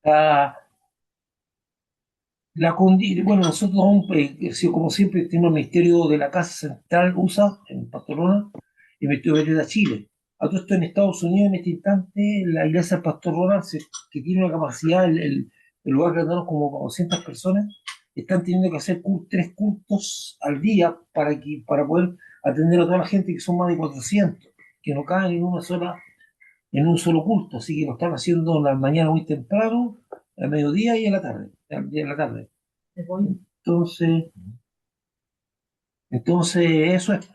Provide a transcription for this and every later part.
La, bueno, nosotros aún, sí, como siempre, tenemos el Ministerio de la Casa Central USA en Pastor y me estoy metiendo a Chile. A todo esto en Estados Unidos, en este instante, la iglesia del Pastor Ronald, que tiene una capacidad, el lugar que tenemos como 200 personas, están teniendo que hacer tres cultos al día para poder atender a toda la gente, que son más de 400 que no caen en un solo culto. Así que lo están haciendo en la mañana muy temprano, al mediodía y en la tarde. En la tarde. Entonces, entonces eso es.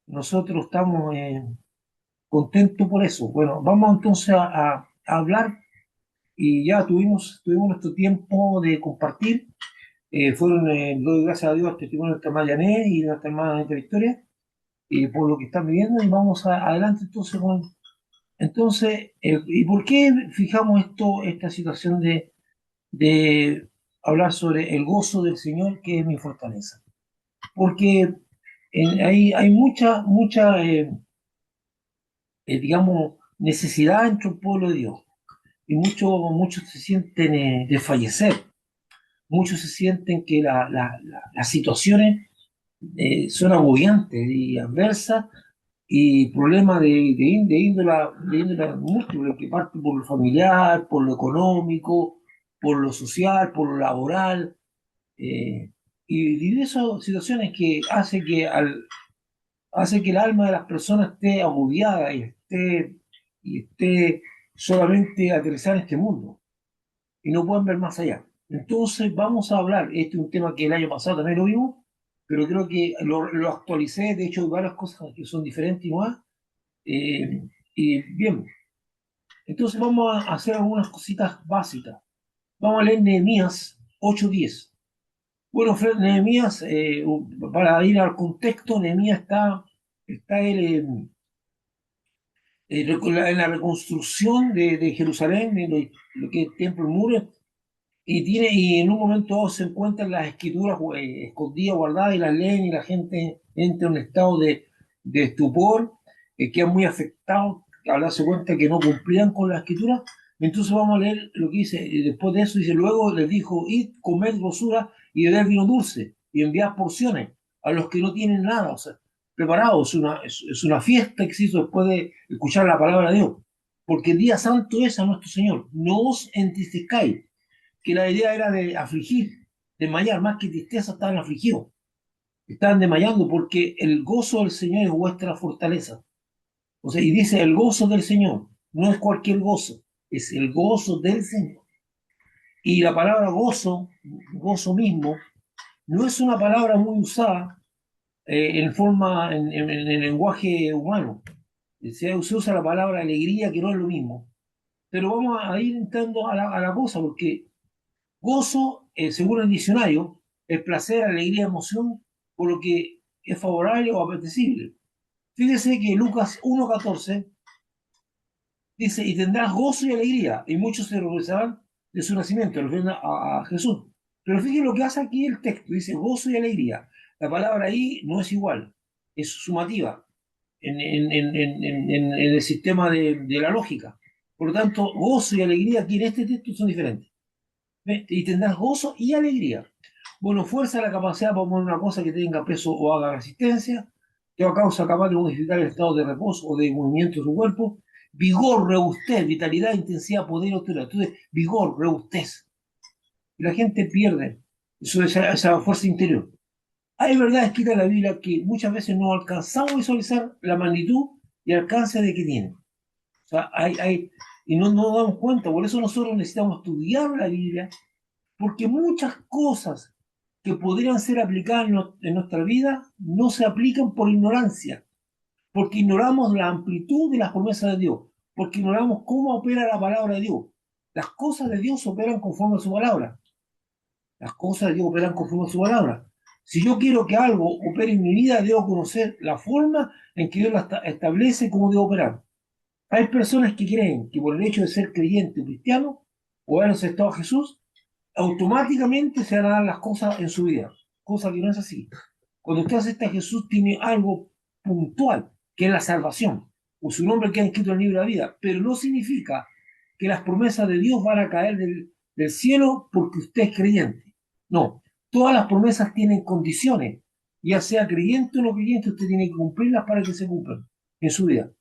Nosotros estamos contentos por eso. Bueno, vamos entonces a hablar y ya tuvimos nuestro tiempo de compartir. Doy gracias a Dios, este testimonio de nuestra hermana Yané y de nuestra hermana Victoria, por lo que están viviendo y vamos adelante entonces entonces, ¿y por qué fijamos esta situación de hablar sobre el gozo del Señor, que es mi fortaleza? Porque hay mucha, digamos, necesidad entre el pueblo de Dios. Y muchos se sienten desfallecer, muchos se sienten que las situaciones son agobiantes y adversas y problemas de índole múltiple, que parte por lo familiar, por lo económico, por lo social, por lo laboral, eh, y de esas situaciones que hace que el alma de las personas esté agobiada y esté solamente aterrizada en este mundo y no pueden ver más allá. Entonces vamos a hablar, este es un tema que el año pasado también lo vimos, pero creo que lo actualicé, de hecho hay varias cosas que son diferentes y nuevas. Y bien, entonces vamos a hacer algunas cositas básicas. Vamos a leer Nehemías 8:10. Bueno, Nehemías, para ir al contexto, Nehemías está él en la reconstrucción de Jerusalén, en lo que es el templo, el muro, y en un momento dado se encuentran las escrituras escondidas, guardadas, y las leen, y la gente entra en un estado de estupor, quedan muy afectados al darse cuenta que no cumplían con la escritura. Entonces vamos a leer lo que dice, y después de eso dice, luego les dijo, id, comed grosura y bebed vino dulce, y enviad porciones a los que no tienen nada, o sea, preparados. Es una fiesta que se hizo después de escuchar la palabra de Dios, porque el día santo es a nuestro Señor. No os entristezcáis, que la idea era de afligir, desmayar, más que tristeza, estaban afligidos, estaban desmayando, porque el gozo del Señor es vuestra fortaleza. O sea, y dice el gozo del Señor, no es cualquier gozo, es el gozo del Señor. Y la palabra gozo, gozo mismo, no es una palabra muy usada en el lenguaje humano. Se usa la palabra alegría, que no es lo mismo. Pero vamos a ir entrando a la cosa, porque gozo, según el diccionario, es placer, alegría, emoción, por lo que es favorable o apetecible. Fíjese que Lucas 1:14 dice, y tendrás gozo y alegría, y muchos se regresarán de su nacimiento, refiriendo a Jesús. Pero fíjese lo que hace aquí el texto, dice gozo y alegría. La palabra ahí no es igual, es sumativa en el sistema de la lógica. Por lo tanto, gozo y alegría aquí en este texto son diferentes. ¿Ve? Y tendrás gozo y alegría. Bueno, fuerza la capacidad para poner una cosa que tenga peso o haga resistencia, que a causa capaz de modificar el estado de reposo o de movimiento de su cuerpo. Vigor, robustez, vitalidad, intensidad, poder, autoridad. Entonces, vigor, robustez. Y la gente pierde esa fuerza interior. Hay verdad escrita en la Biblia que muchas veces no alcanzamos a visualizar la magnitud y alcance de que tiene. O sea, y no nos damos cuenta. Por eso nosotros necesitamos estudiar la Biblia, porque muchas cosas que podrían ser aplicadas en nuestra vida no se aplican por ignorancia, porque ignoramos la amplitud de las promesas de Dios, porque ignoramos cómo opera la palabra de Dios. Las cosas de Dios operan conforme a su palabra. Las cosas de Dios operan conforme a su palabra. Si yo quiero que algo opere en mi vida, debo conocer la forma en que Dios la establece cómo debo operar. Hay personas que creen que por el hecho de ser creyente o cristiano o haber aceptado a Jesús, automáticamente se van a dar las cosas en su vida, cosa que no es así. Cuando usted acepta a Jesús, tiene algo puntual, que es la salvación, o su nombre queda inscrito en el libro de la vida, pero no significa que las promesas de Dios van a caer del cielo porque usted es creyente. No, todas las promesas tienen condiciones. Ya sea creyente o no creyente, usted tiene que cumplirlas para que se cumplan en su vida.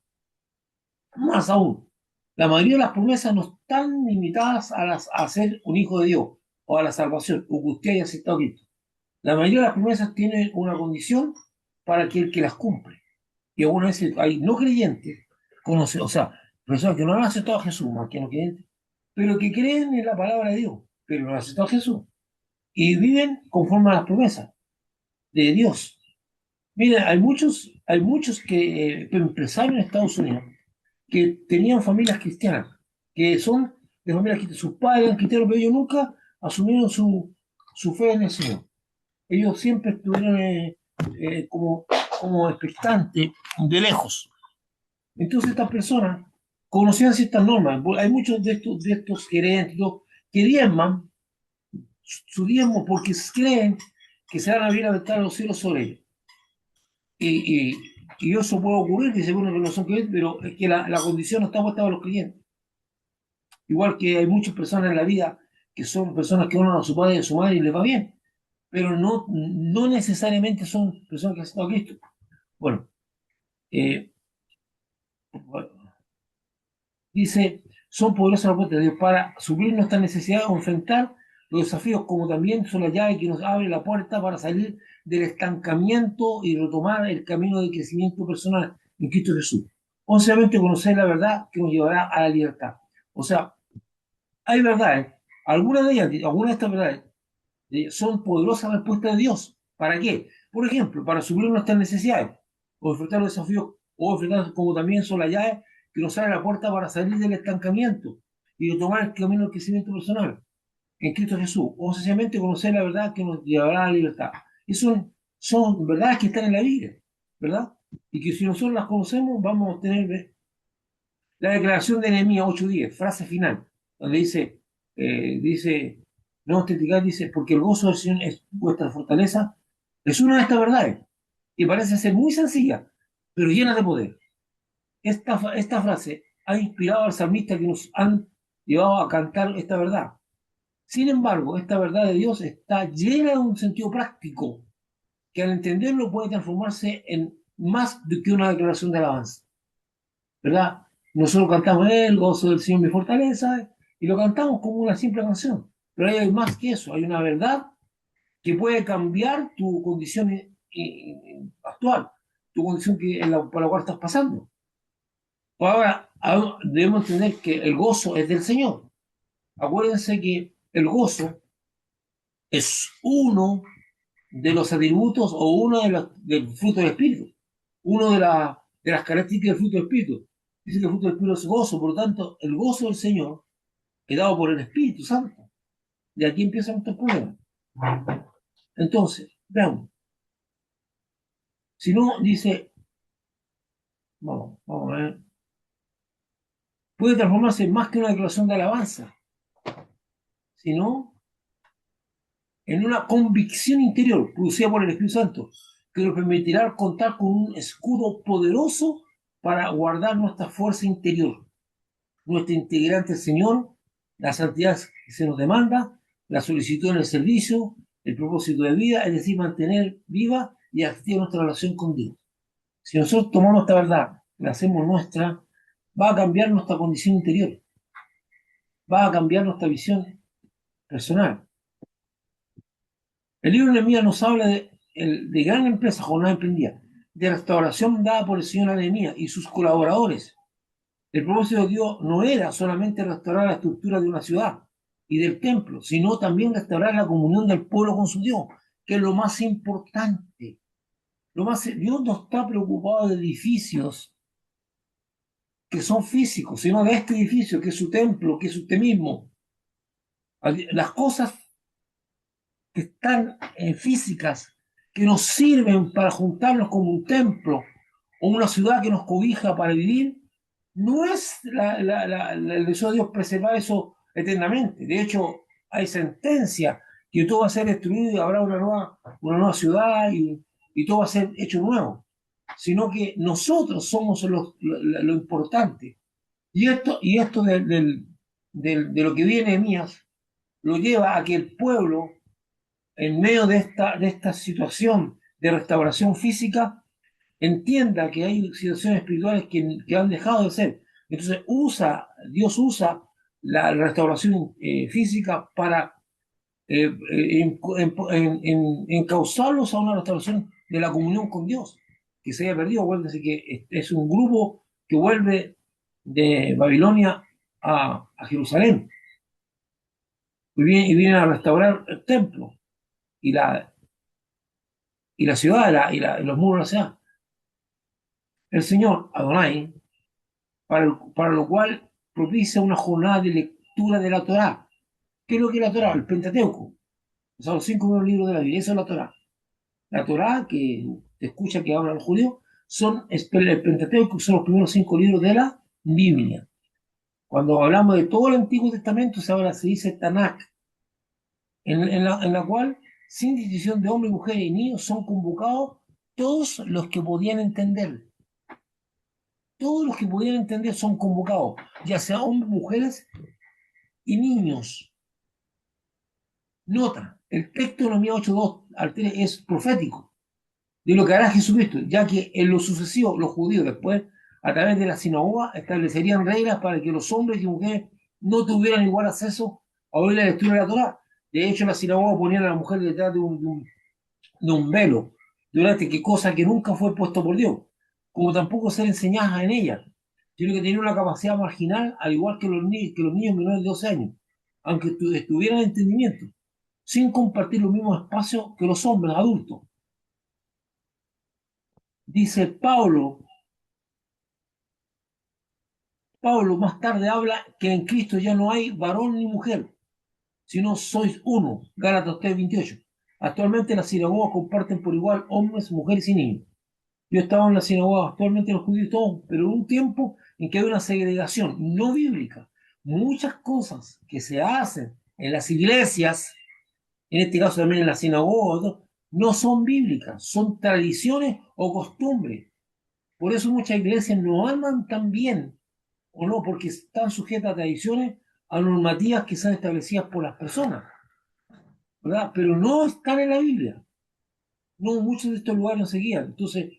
Más aún, la mayoría de las promesas no están limitadas a ser un hijo de Dios o a la salvación o que usted haya aceptado a Cristo. La mayoría de las promesas tienen una condición para que el que las cumple. Y algunas veces hay no creyentes, o sea, personas que no han aceptado a Jesús, más que no creyentes, pero que creen en la palabra de Dios, pero no han aceptado a Jesús. Y viven conforme a las promesas de Dios. Mira, hay muchos empresarios en Estados Unidos que tenían familias cristianas, que son de familias cristianas. Sus padres eran cristianos, pero ellos nunca asumieron su fe en el Señor. Ellos siempre estuvieron como expectantes de lejos. Entonces estas personas conocían ciertas normas. Hay muchos de estos gerentes que diezman su diezmo porque creen que se van a venir a aventar los cielos sobre ellos. Y, y, y eso puede ocurrir, dice bueno que no son creyentes, pero es que la condición no está puesta para los creyentes. Igual que hay muchas personas en la vida que son personas que honran a su padre y a su madre y les va bien, pero no necesariamente son personas que han estado a Cristo. Bueno, eh, dice, son poderosas las puertas de Dios para suplir nuestras necesidades o enfrentar los desafíos, como también son la llave que nos abre la puerta para salir del estancamiento y retomar el camino de crecimiento personal en Cristo Jesús. Obviamente conocer la verdad que nos llevará a la libertad. O sea, hay verdades, algunas de estas verdades son poderosas respuestas de Dios. ¿Para qué? Por ejemplo, para suplir nuestras necesidades, o enfrentar los desafíos, o enfrentar como también son las llaves que nos abre la puerta para salir del estancamiento y tomar el camino del crecimiento personal en Cristo Jesús, o sencillamente conocer la verdad que nos llevará a la libertad. Y son verdades que están en la Biblia, ¿verdad? Y que si nosotros las conocemos, vamos a obtener la declaración de Nehemías 8:10, frase final, donde dice, no os tentéis, dice, porque el gozo del Señor es vuestra fortaleza, es una de estas verdades, y parece ser muy sencilla, pero llena de poder. Esta frase ha inspirado al salmista que nos han llevado a cantar esta verdad. Sin embargo, esta verdad de Dios está llena de un sentido práctico, que al entenderlo puede transformarse en más que una declaración de alabanza. ¿Verdad? Nosotros cantamos el gozo del Señor mi fortaleza y lo cantamos como una simple canción. Pero hay más que eso, hay una verdad que puede cambiar tu condición actual, tu condición por la cual estás pasando. Ahora, debemos entender que el gozo es del Señor. Acuérdense que el gozo es uno de los atributos o uno del fruto del Espíritu, uno de las características del fruto del Espíritu. Dice que el fruto del Espíritu es gozo, por lo tanto, el gozo del Señor es dado por el Espíritu Santo. De aquí empiezan nuestros problemas. Entonces, veamos. Si no, dice, vamos a ver, puede transformarse en más que una declaración de alabanza, sino en una convicción interior producida por el Espíritu Santo, que nos permitirá contar con un escudo poderoso para guardar nuestra fuerza interior, nuestra integridad ante el Señor, la santidad que se nos demanda, la solicitud en el servicio, el propósito de vida, es decir, mantener viva y activa nuestra relación con Dios. Si nosotros tomamos esta verdad, la hacemos nuestra, va a cambiar nuestra condición interior, va a cambiar nuestra visión personal. El libro de Nehemías nos habla de gran empresa, jornada emprendida, de restauración dada por el señor Nehemías y sus colaboradores. El propósito de Dios no era solamente restaurar la estructura de una ciudad y del templo, sino también restaurar la comunión del pueblo con su Dios, que es lo más importante. Dios no está preocupado de edificios que son físicos, sino de este edificio, que es su templo, que es usted mismo. Las cosas que están físicas, que nos sirven para juntarnos como un templo o una ciudad que nos cobija para vivir, no es el deseo de Dios preservar eso eternamente. De hecho, hay sentencia que todo va a ser destruido y habrá una nueva ciudad y todo va a ser hecho nuevo. Sino que nosotros somos lo importante. Y esto de lo que viene Nehemías lo lleva a que el pueblo, en medio de esta situación de restauración física, entienda que hay situaciones espirituales que han dejado de ser. Entonces Dios usa la restauración física para encauzarlos a una restauración de la comunión con Dios, que se haya perdido. Acuérdense que es un grupo que vuelve de Babilonia a Jerusalén y vienen a restaurar el templo y y la ciudad y los muros de la ciudad. El Señor, Adonai, para lo cual propicia una jornada de lectura de la Torá. ¿Qué es lo que es la Torá? El Pentateuco. O sea, los 5 libros de la Biblia. Esa es la Torá. La Torá, que te escucha que hablan los judíos, son el Pentateuco, que son los primeros 5 libros de la Biblia. Cuando hablamos de todo el Antiguo Testamento, ahora se dice Tanakh, en la cual, sin distinción de hombres, mujeres y niños, son convocados todos los que podían entender. Todos los que podían entender son convocados, ya sea hombres, mujeres y niños. Nota, el texto de Nehemías 8:2 al 3 es profético de lo que hará Jesucristo, ya que en lo sucesivo los judíos después, a través de la sinagoga, establecerían reglas para que los hombres y mujeres no tuvieran igual acceso a oír la lectura de la Torá. De hecho, la sinagoga ponían a la mujer detrás de un velo, durante qué cosa que nunca fue puesto por Dios, como tampoco ser enseñada en ella, sino que tenía una capacidad marginal, al igual que que los niños menores de 12 años, aunque estuvieran en entendimiento, sin compartir los mismos espacios que los hombres adultos. Dice Pablo más tarde habla que en Cristo ya no hay varón ni mujer, sino sois uno, Gálatas 3:28. Actualmente las sinagogas comparten por igual hombres, mujeres y niños. Yo estaba en la sinagoga, actualmente los judíos todos, pero en un tiempo en que hay una segregación no bíblica. Muchas cosas que se hacen en las iglesias, en este caso también en la sinagoga, no son bíblicas, son tradiciones o costumbres. Por eso muchas iglesias no andan tan bien, o no, porque están sujetas a tradiciones, a normativas que son establecidas por las personas, ¿verdad? Pero no están en la Biblia. No, muchos de estos lugares no seguían. Entonces,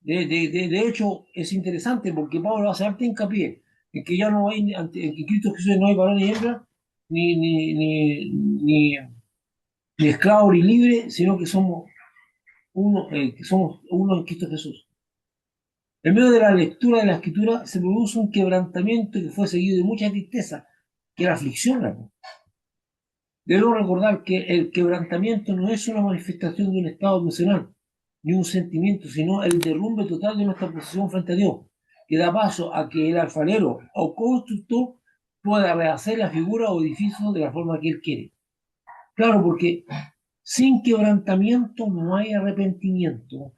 de hecho, es interesante porque Pablo hace harto hincapié en que ya no hay, en que Cristo Jesús no hay varón ni hembra, ni esclavo ni libre, sino que somos uno en Cristo Jesús. En medio de la lectura de la Escritura se produce un quebrantamiento que fue seguido de mucha tristeza, que la aflicción. Debemos recordar que el quebrantamiento no es una manifestación de un estado emocional, ni un sentimiento, sino el derrumbe total de nuestra posición frente a Dios, que da paso a que el alfarero o constructor pueda rehacer la figura o edificio de la forma que él quiere. Claro, porque sin quebrantamiento no hay arrepentimiento,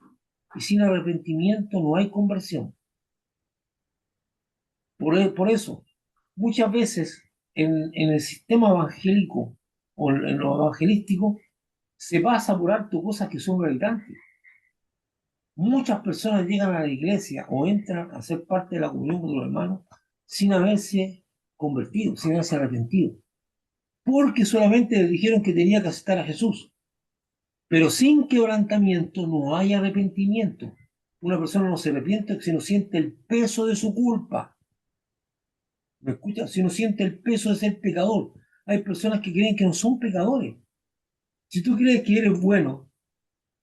y sin arrepentimiento no hay conversión. Por eso, muchas veces en el sistema evangélico o en lo evangelístico se pasa por alto cosas que son relevantes. Muchas personas llegan a la iglesia o entran a ser parte de la comunión con los hermanos sin haberse convertido, sin haberse arrepentido, porque solamente le dijeron que tenía que aceptar a Jesús. Pero sin quebrantamiento no hay arrepentimiento. Una persona no se arrepiente si no siente el peso de su culpa. ¿Me escucha? Si no siente el peso de ser pecador. Hay personas que creen que no son pecadores. Si tú crees que eres bueno,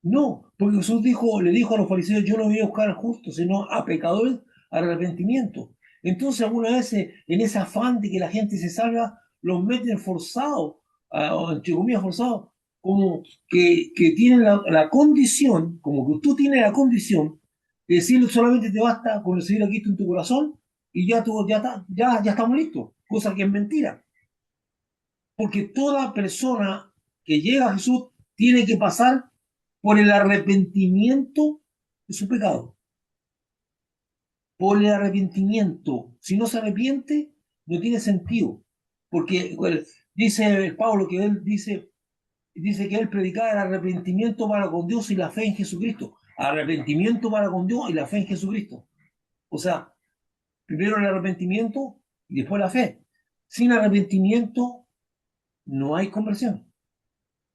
no, porque Jesús le dijo a los fariseos, yo no voy a buscar a justos, sino a pecadores al arrepentimiento. Entonces, algunas veces, en ese afán de que la gente se salga, los meten forzados, o entre comillas forzados, como que tienen la condición, como que tú tienes la condición de decirle solamente te basta con recibir a Cristo en tu corazón y ya estamos listos, cosa que es mentira. Porque toda persona que llega a Jesús tiene que pasar por el arrepentimiento de su pecado. Por el arrepentimiento. Si no se arrepiente, no tiene sentido. Porque dice Pablo que él dice que él predicaba el arrepentimiento para con Dios y la fe en Jesucristo. Arrepentimiento para con Dios y la fe en Jesucristo. O sea, primero el arrepentimiento y después la fe. Sin arrepentimiento no hay conversión.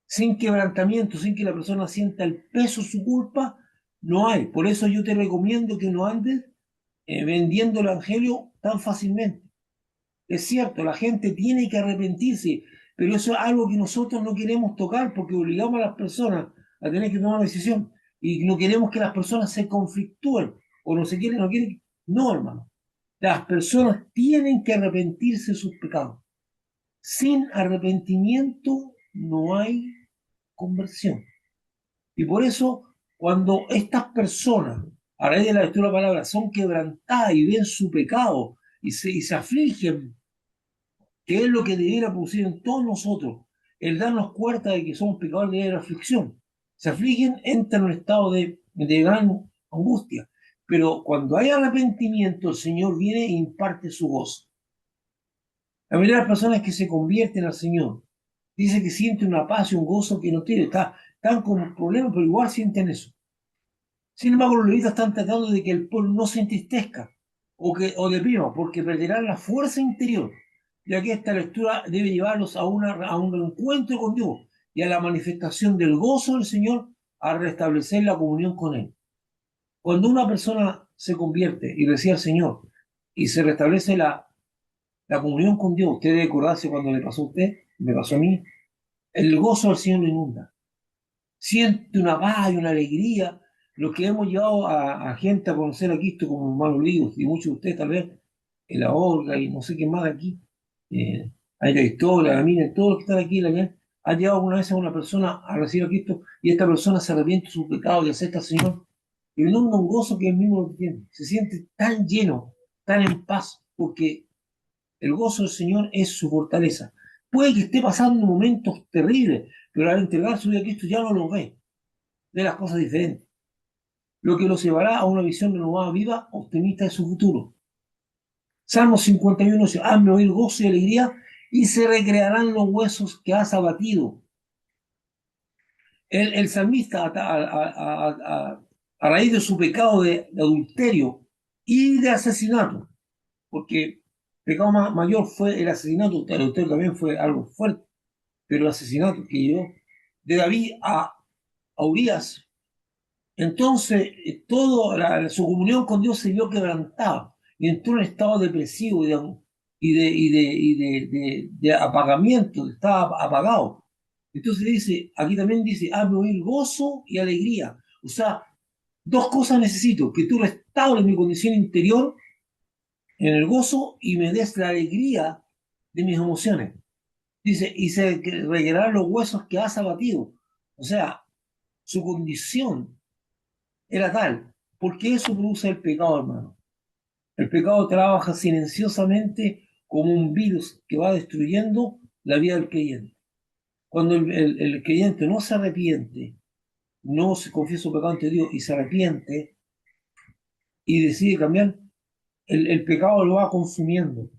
Sin quebrantamiento, sin que la persona sienta el peso de su culpa, no hay. Por eso yo te recomiendo que no andes vendiendo el evangelio tan fácilmente. Es cierto, la gente tiene que arrepentirse, pero eso es algo que nosotros no queremos tocar porque obligamos a las personas a tener que tomar una decisión y no queremos que las personas se conflictúen o no se quieren, no quieren. No, hermano. Las personas tienen que arrepentirse de sus pecados. Sin arrepentimiento no hay conversión. Y por eso, cuando estas personas, a raíz de la lectura de la palabra, son quebrantadas y ven su pecado y se afligen, que es lo que debiera producir en todos nosotros, el darnos cuenta de que somos pecadores de la aflicción. Se afligen, entran en un estado de gran angustia. Pero cuando hay arrepentimiento, el Señor viene e imparte su gozo. La mayoría de las personas que se convierten al Señor dice que sienten una paz y un gozo que no tiene. Están con problemas, pero igual sienten eso. Sin embargo, los levitas están tratando de que el pueblo no se entristezca o deprima, porque perderán la fuerza interior, ya que esta lectura debe llevarlos a un encuentro con Dios y a la manifestación del gozo del Señor a restablecer la comunión con Él. Cuando una persona se convierte y recibe al Señor y se restablece la comunión con Dios, usted debe acordarse cuando le pasó a usted, me pasó a mí, el gozo del Señor lo inunda. Siente una paz y una alegría. Lo que hemos llevado a gente a conocer a Cristo como hermano Líos y muchos de ustedes tal vez, en la Olga y no sé qué más de aquí, hay la historia, la mina, todos los que están aquí, ha llevado alguna vez a una persona a recibir a Cristo y esta persona se arrepiente de sus pecados y acepta al Señor. Y inunda un gozo que él mismo lo tiene. Se siente tan lleno, tan en paz, porque el gozo del Señor es su fortaleza. Puede que esté pasando momentos terribles, pero al entregar su vida a Cristo ya no lo ve, ve las cosas diferentes, lo que lo llevará a una visión renovada, viva, optimista de su futuro. Salmo 51 dice, hazme oír gozo y alegría y se recrearán los huesos que has abatido. El salmista, a raíz de su pecado de adulterio y de asesinato, porque el pecado mayor fue el asesinato, el adulterio también fue algo fuerte, pero el asesinato que llevó de David a Urías. Entonces, su comunión con Dios se vio quebrantada y entró en un estado depresivo y de apagamiento, estaba apagado. Entonces dice, aquí también dice, hazme oír gozo y alegría. O sea, dos cosas necesito, que tú restaures mi condición interior en el gozo y me des la alegría de mis emociones. Dice, y se rellenarán los huesos que has abatido. O sea, su condición era tal. Porque eso produce el pecado, hermano. El pecado trabaja silenciosamente como un virus que va destruyendo la vida del creyente. Cuando el creyente no se arrepiente, no se confiesa su pecado ante Dios y se arrepiente y decide cambiar, el pecado lo va consumiendo.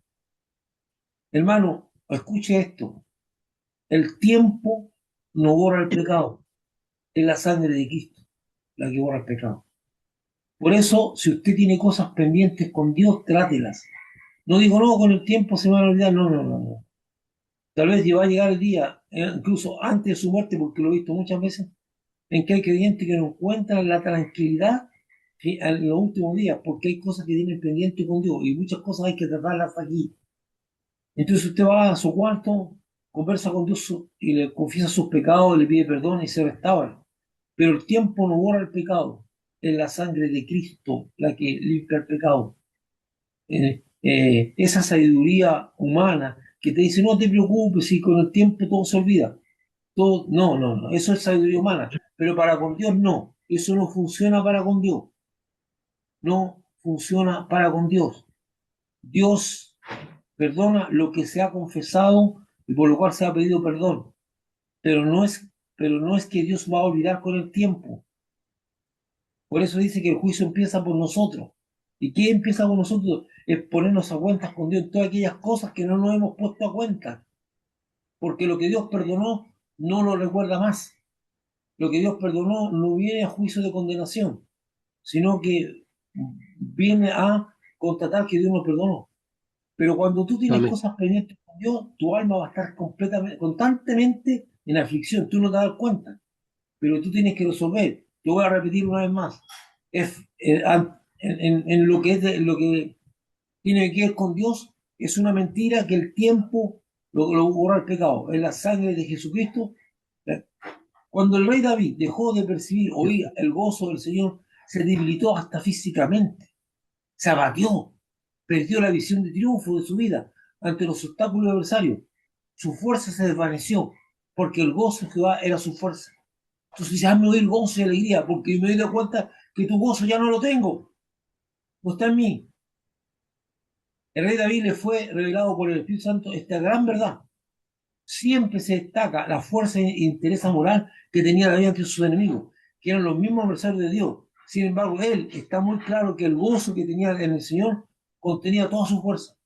Hermano, escuche esto. El tiempo no borra el pecado. Es la sangre de Cristo la que borra el pecado. Por eso, si usted tiene cosas pendientes con Dios, trátelas. No digo, no, con el tiempo se me van a olvidar. No, no, no, no. Tal vez va a llegar el día, incluso antes de su muerte, porque lo he visto muchas veces, en que hay creyentes que no encuentran la tranquilidad en los últimos días, porque hay cosas que tienen pendiente con Dios y muchas cosas hay que tratarlas aquí. Entonces usted va a su cuarto, conversa con Dios y le confiesa sus pecados, le pide perdón y se restaura. Pero el tiempo no borra el pecado, es la sangre de Cristo la que limpia el pecado. Esa sabiduría humana que te dice, no te preocupes, si con el tiempo todo se olvida. Todo, no, no, no, eso es sabiduría humana, pero para con Dios no, eso no funciona para con Dios, no funciona para con Dios. Dios perdona lo que se ha confesado y por lo cual se ha pedido perdón, pero no es que Dios va a olvidar con el tiempo. Por eso dice que el juicio empieza por nosotros. ¿Y qué empieza con nosotros? Es ponernos a cuentas con Dios en todas aquellas cosas que no nos hemos puesto a cuenta. Porque lo que Dios perdonó no lo recuerda más. Lo que Dios perdonó no viene a juicio de condenación, sino que viene a constatar que Dios nos perdonó. Pero cuando tú tienes Amén. cosas pendientes con Dios, tu alma va a estar completamente, constantemente en aflicción. Tú no te das cuenta, pero tú tienes que resolver. Te voy a repetir una vez más. En lo que lo que tiene que ver con Dios, es una mentira que el tiempo lo borra el pecado. Es la sangre de Jesucristo. Cuando el rey David dejó de percibir, oír el gozo del Señor, se debilitó hasta físicamente, se abatió, perdió la visión de triunfo de su vida ante los obstáculos adversarios. Su fuerza se desvaneció, porque el gozo de Jehová era su fuerza. Entonces dice, hazme oír gozo y alegría, porque me he dado cuenta que tu gozo ya no lo tengo, no está en mí. El rey David le fue revelado por el Espíritu Santo esta gran verdad. Siempre se destaca la fuerza e interés moral que tenía David ante sus enemigos, que eran los mismos adversarios de Dios. Sin embargo, él está muy claro que el gozo que tenía en el Señor contenía toda su fuerza.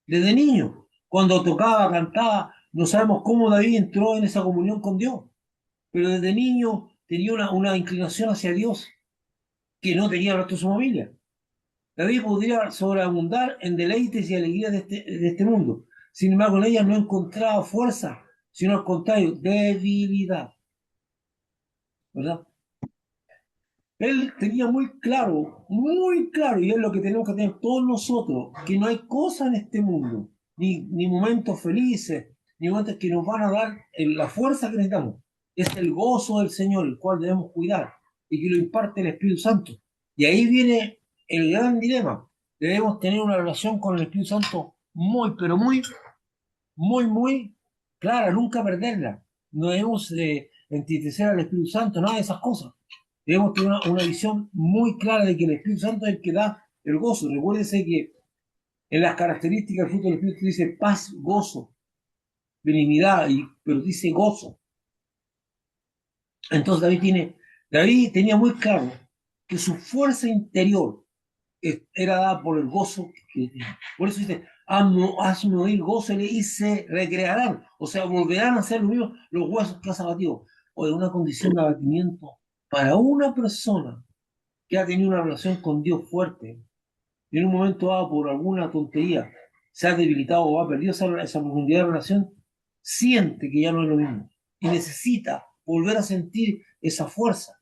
Desde niño, cuando tocaba, cantaba, no sabemos cómo David entró en esa comunión con Dios, pero desde niño tenía una inclinación hacia Dios que no tenía el resto de su familia. David podría sobreabundar en deleites y alegrías de este mundo. Sin embargo, en ella no encontraba fuerza, sino al contrario, debilidad, ¿verdad? Él tenía muy claro, y es lo que tenemos que tener todos nosotros, que no hay cosa en este mundo, ni momentos felices, ni momentos que nos van a dar la fuerza que necesitamos. Es el gozo del Señor, el cual debemos cuidar, y que lo imparte el Espíritu Santo. Y ahí viene el gran dilema. Debemos tener una relación con el Espíritu Santo muy, pero muy clara, nunca perderla. No debemos entristecer al Espíritu Santo, nada de esas cosas. Debemos tener una visión muy clara de que el Espíritu Santo es el que da el gozo. Recuérdense que en las características del fruto del Espíritu dice paz, gozo, benignidad, pero dice gozo. Entonces David tenía muy claro que su fuerza interior era dada por el gozo que tenía. Por eso dice, hazme oír gozo y se recrearán. O sea, volverán a ser lo mismo los huesos que has abatido. O de una condición de abatimiento para una persona que ha tenido una relación con Dios fuerte, y en un momento dado por alguna tontería se ha debilitado o ha perdido esa profundidad de relación, siente que ya no es lo mismo y necesita volver a sentir esa fuerza.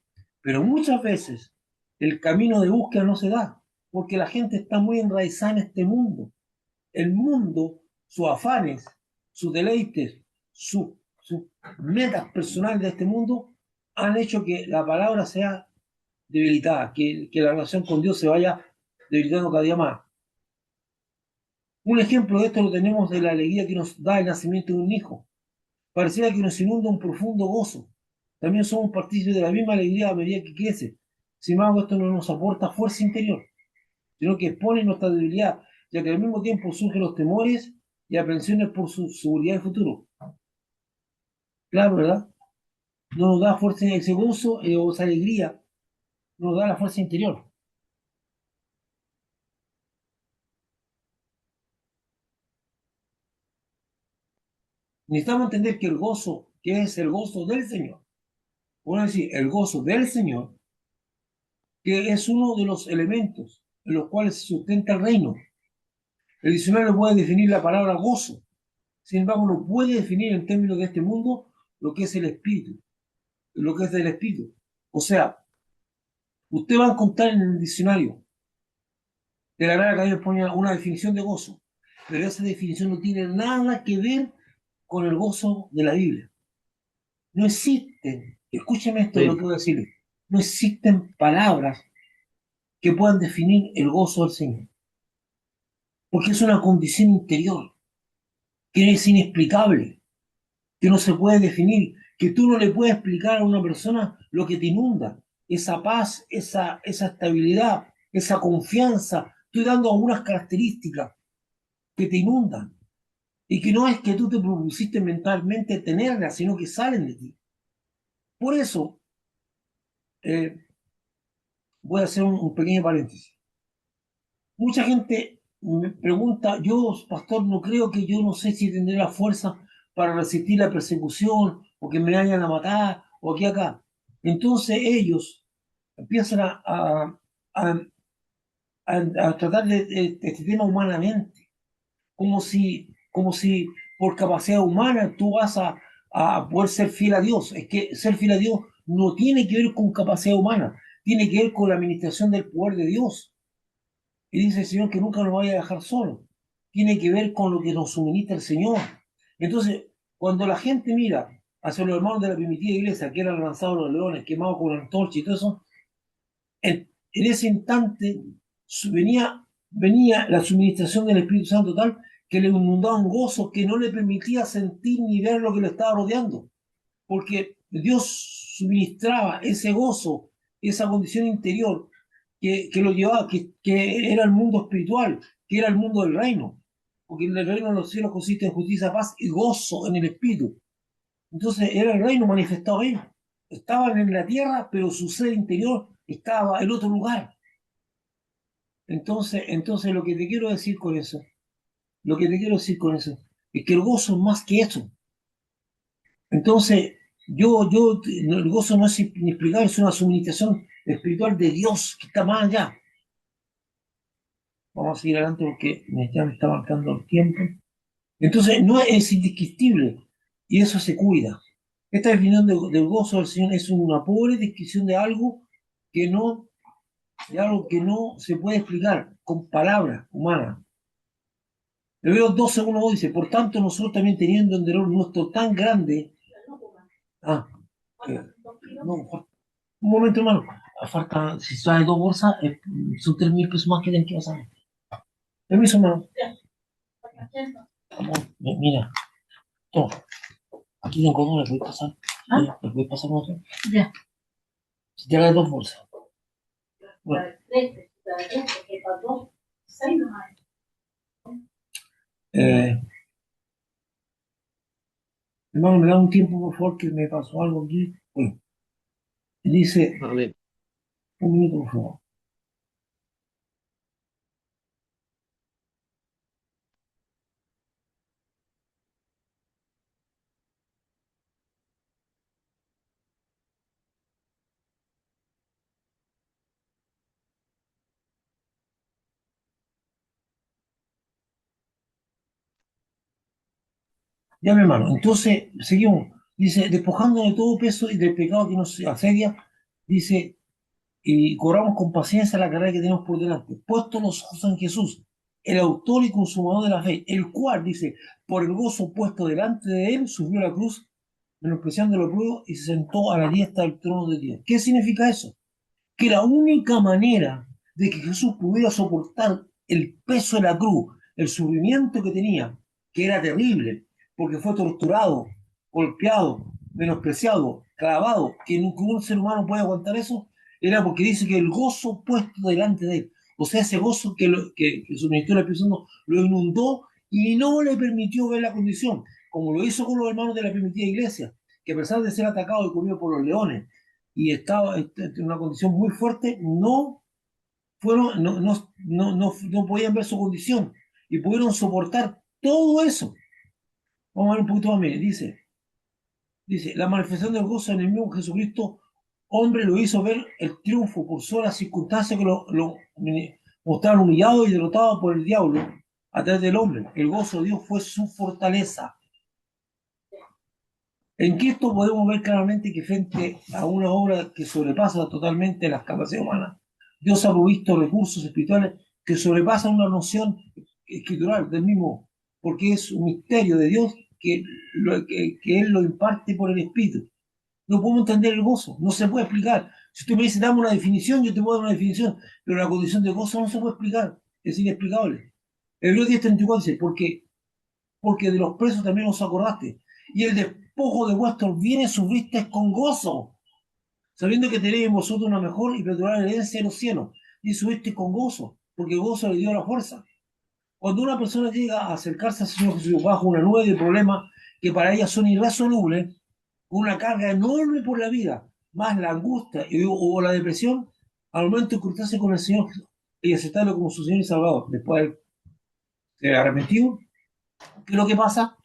Pero muchas veces el camino de búsqueda no se da porque la gente está muy enraizada en este mundo. El mundo, sus afanes, sus deleites, sus metas personales de este mundo han hecho que la palabra sea debilitada, que la relación con Dios se vaya debilitando cada día más. Un ejemplo de esto lo tenemos de la alegría que nos da el nacimiento de un hijo. Pareciera que nos inunda un profundo gozo. También somos partícipes de la misma alegría a medida que crece. Sin embargo, esto no nos aporta fuerza interior, sino que expone nuestra debilidad, ya que al mismo tiempo surgen los temores y aprensiones por su seguridad y futuro. Claro, ¿verdad? No nos da fuerza ese gozo o esa alegría, no nos da la fuerza interior. Necesitamos entender que el gozo, que es el gozo del Señor, bueno decir, el gozo del Señor, que es uno de los elementos en los cuales se sustenta el reino. El diccionario puede definir la palabra gozo, sin embargo, no puede definir en términos de este mundo lo que es el espíritu, lo que es del espíritu. O sea, usted va a encontrar en el diccionario de la Real Academia Española una definición de gozo, pero esa definición no tiene nada que ver con el gozo de la Biblia. No existen, escúcheme esto de lo que Amén. voy a decir, no existen palabras que puedan definir el gozo del Señor, porque es una condición interior que es inexplicable, que no se puede definir, que tú no le puedes explicar a una persona lo que te inunda, esa paz, esa estabilidad, esa confianza. Estoy dando algunas características que te inundan y que no es que tú te propusiste mentalmente tenerlas, sino que salen de ti. Por eso, eh, voy a hacer un pequeño paréntesis. Mucha gente me pregunta, yo, pastor, no creo que yo no sé si tendré la fuerza para resistir la persecución o que me vayan a matar o aquí acá. Entonces ellos empiezan a tratar de este tema humanamente. como si por capacidad humana tú vas a poder ser fiel a Dios. Es que ser fiel a Dios no tiene que ver con capacidad humana, tiene que ver con la administración del poder de Dios. Y dice el Señor que nunca nos vaya a dejar solos. Tiene que ver con lo que nos suministra el Señor. Entonces, cuando la gente mira hacia los hermanos de la primitiva iglesia, que eran lanzados los leones, quemados con antorcha y todo eso, en ese instante venía la suministración del Espíritu Santo tal que le inundaba un gozo que no le permitía sentir ni ver lo que le estaba rodeando, porque Dios suministraba ese gozo, esa condición interior que lo llevaba, que era el mundo espiritual, que era el mundo del reino, porque el reino de los cielos consiste en justicia, paz y gozo en el Espíritu. Entonces era el reino manifestado ahí. Estaban en la tierra, pero su ser interior estaba en otro lugar. Entonces lo que te quiero decir con eso, lo que te quiero decir con eso, es que el gozo es más que eso. Entonces, el gozo no es inexplicable, es una suministración espiritual de Dios que está más allá. Vamos a seguir adelante porque ya me está marcando el tiempo. Entonces, no es indescriptible y eso se cuida. Esta definición del gozo del Señor es una pobre descripción que no, de algo que no se puede explicar con palabras humanas. Hebreos 12:1 dice, por tanto, nosotros también teniendo un dolor nuestro tan grande. Ah, eh, no, un momento, hermano. Falta, si trae dos bolsas, son 3.000 pesos más que tienen que pasar. Permiso, hermano. Vamos, mira, toma. Aquí tengo dos, ¿le voy a pasar? ¿Ah? ¿Le voy a pasar otro? Ya. Si te trae dos bolsas. Bueno. Hermano, me da un tiempo, por favor, que me pasó algo aquí. Bueno, dice, un minuto, por favor. Ya, mi hermano, entonces, seguimos. Dice, despojando de todo peso y del pecado que nos asedia, dice, y corramos con paciencia la carrera que tenemos por delante, puesto los ojos en Jesús, el autor y consumador de la fe, el cual, dice, por el gozo puesto delante de él, subió la cruz, menospreciando lo crudo, y se sentó a la diestra del trono de Dios. ¿Qué significa eso? Que la única manera de que Jesús pudiera soportar el peso de la cruz, el sufrimiento que tenía, que era terrible, porque fue torturado, golpeado, menospreciado, clavado, que ningún ser humano puede aguantar eso, era porque dice que el gozo puesto delante de él, o sea, ese gozo que suministró el Espíritu Santo lo inundó y no le permitió ver la condición, como lo hizo con los hermanos de la primitiva iglesia, que a pesar de ser atacados y comidos por los leones, y estaba en una condición muy fuerte, no podían ver su condición y pudieron soportar todo eso. Vamos a ver un poquito más. Mire, dice, la manifestación del gozo en el mismo Jesucristo, hombre, lo hizo ver el triunfo por solas circunstancias que lo mostraron humillado y derrotado por el diablo a través del hombre. El gozo de Dios fue su fortaleza. En Cristo podemos ver claramente que frente a una obra que sobrepasa totalmente las capacidades humanas, Dios ha provisto recursos espirituales que sobrepasan una noción escritural del mismo, porque es un misterio de Dios que Él lo imparte por el Espíritu. No podemos entender el gozo, no se puede explicar. Si usted me dice, dame una definición, yo te puedo dar una definición, pero la condición de gozo no se puede explicar, es inexplicable. Hebreos 10:34 dice, porque de los presos también os acordaste, y el despojo de vuestros bienes sufristeis con gozo, sabiendo que tenéis en vosotros una mejor y perdurable herencia en los cielos, y subisteis con gozo, porque gozo le dio la fuerza. Cuando una persona llega a acercarse al Señor Jesús bajo una nube de problemas que para ella son irresolubles, con una carga enorme por la vida, más la angustia o la depresión, al momento de cruzarse con el Señor y aceptarlo como su Señor y Salvador, después de arrepentido, ¿qué es lo que pasa?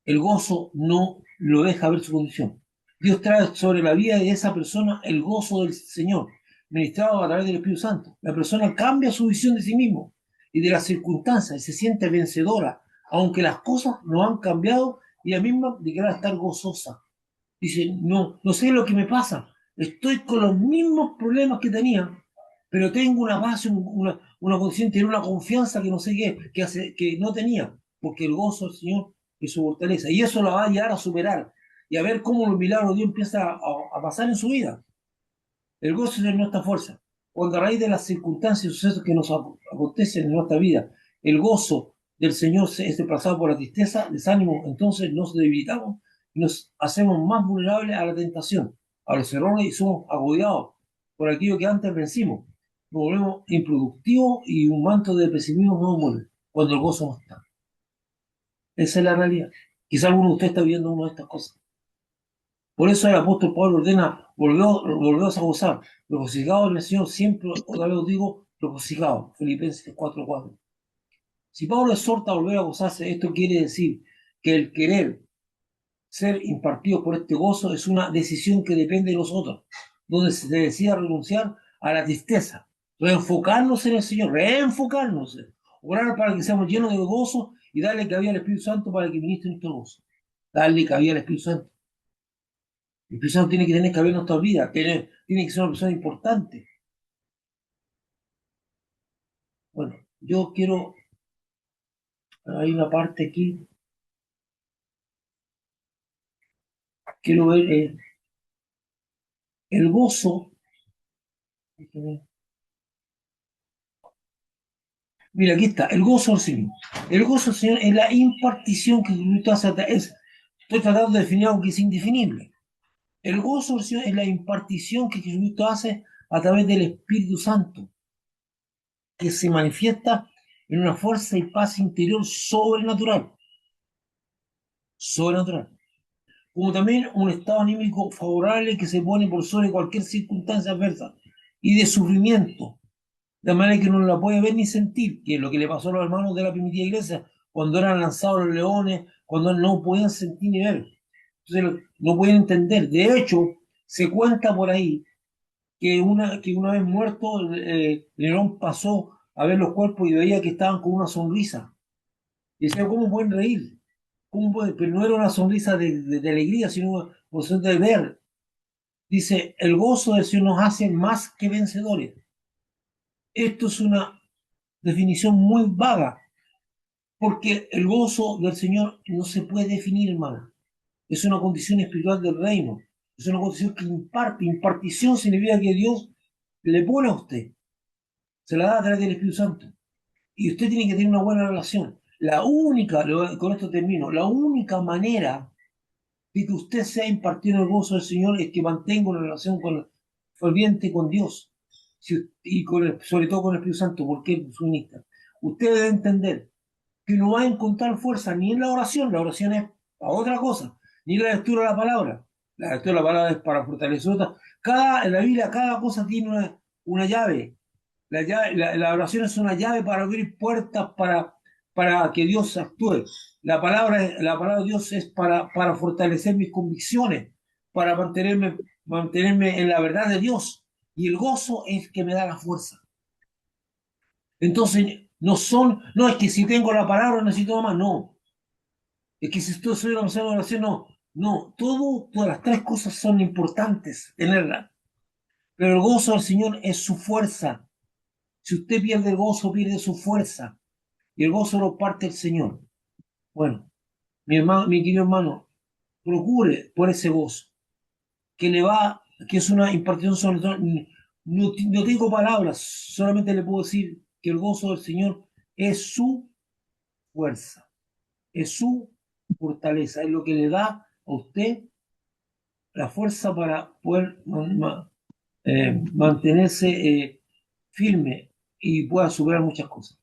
El gozo no lo deja ver su condición. Dios trae sobre la vida de esa persona el gozo del Señor, ministrado a través del Espíritu Santo. La persona cambia su visión de sí mismo y de las circunstancias y se siente vencedora, aunque las cosas no han cambiado y ella misma declara estar gozosa. Dice, no, no sé lo que me pasa, estoy con los mismos problemas que tenía, pero tengo una base, una consciente, una confianza que no sé qué, que no tenía, porque el gozo del Señor es su fortaleza, y eso la va a llevar a superar y a ver cómo los milagros de Dios empiezan a pasar en su vida. El gozo es nuestra fuerza. Cuando a raíz de las circunstancias y sucesos que nos acontecen en nuestra vida, el gozo del Señor es desplazado por la tristeza, desánimo, entonces nos debilitamos y nos hacemos más vulnerables a la tentación, a los errores y somos agobiados por aquello que antes vencimos. Nos volvemos improductivos y un manto de pesimismo nos envuelve cuando el gozo no está. Esa es la realidad. Quizá alguno de ustedes está viendo una de estas cosas. Por eso el apóstol Pablo ordena, volveos a gozar, regocijados en el Señor, siempre, otra vez os digo, regocijados. Filipenses 4:4. Si Pablo exhorta a volver a gozarse, esto quiere decir que el querer ser impartido por este gozo es una decisión que depende de nosotros, donde se decida renunciar a la tristeza, reenfocarnos en el Señor, reenfocarnos, orar para que seamos llenos de gozo y darle cabida al Espíritu Santo para que ministre nuestro gozo. Darle cabida al Espíritu Santo. El Espíritu Santo tiene que tener cabida en nuestra vida, tiene que ser una persona importante. Bueno, yo quiero, hay una parte aquí, quiero ver el gozo. Mira, aquí está, el gozo del Señor. El gozo del Señor es la impartición que Cristo hace. Estoy tratando de definir algo que es indefinible. El gozo del Señor es la impartición que Jesucristo hace a través del Espíritu Santo, que se manifiesta en una fuerza y paz interior sobrenatural. Sobrenatural. Como también un estado anímico favorable que se pone por sobre cualquier circunstancia adversa y de sufrimiento, de manera que no la puede ver ni sentir, que es lo que le pasó a los hermanos de la primitiva iglesia cuando eran lanzados los leones, cuando no podían sentir ni ver. Entonces no pueden entender. De hecho, se cuenta por ahí que una vez muerto, Nerón pasó a ver los cuerpos y veía que estaban con una sonrisa. Y decía, ¿cómo pueden reír? ¿Cómo pueden? Pero no era una sonrisa de alegría, sino una sonrisa de ver. Dice, el gozo del Señor nos hace más que vencedores. Esto es una definición muy vaga, porque el gozo del Señor no se puede definir, hermano. Es una condición espiritual del reino. Es una condición que imparte. Impartición significa que Dios le pone a usted. Se la da a través del Espíritu Santo. Y usted tiene que tener una buena relación. La única, con esto termino, la única manera de que usted sea impartido en el gozo del Señor es que mantenga una relación ferviente con Dios. Y sobre todo con el Espíritu Santo, porque es su ministra. Usted debe entender que no va a encontrar fuerza ni en la oración es para otra cosa, ni en la lectura de la palabra. La lectura de la palabra es para fortalecer otra. En la Biblia, cada cosa tiene una llave. La oración es una llave para abrir puertas para que Dios actúe. La palabra de Dios es para fortalecer mis convicciones, para mantenerme en la verdad de Dios. Y el gozo es que me da la fuerza. Entonces, no es que si tengo la palabra necesito más, no. Es que si estoy soy una oración, no. No, todas las tres cosas son importantes tenerlas. Pero el gozo del Señor es su fuerza. Si usted pierde el gozo, pierde su fuerza. Y el gozo lo parte el Señor. Bueno, mi querido hermano, procure por ese gozo, que es una impartición sobre todo. No tengo palabras, solamente le puedo decir que el gozo del Señor es su fuerza, es su fortaleza, es lo que le da a usted la fuerza para poder mantenerse firme y pueda superar muchas cosas.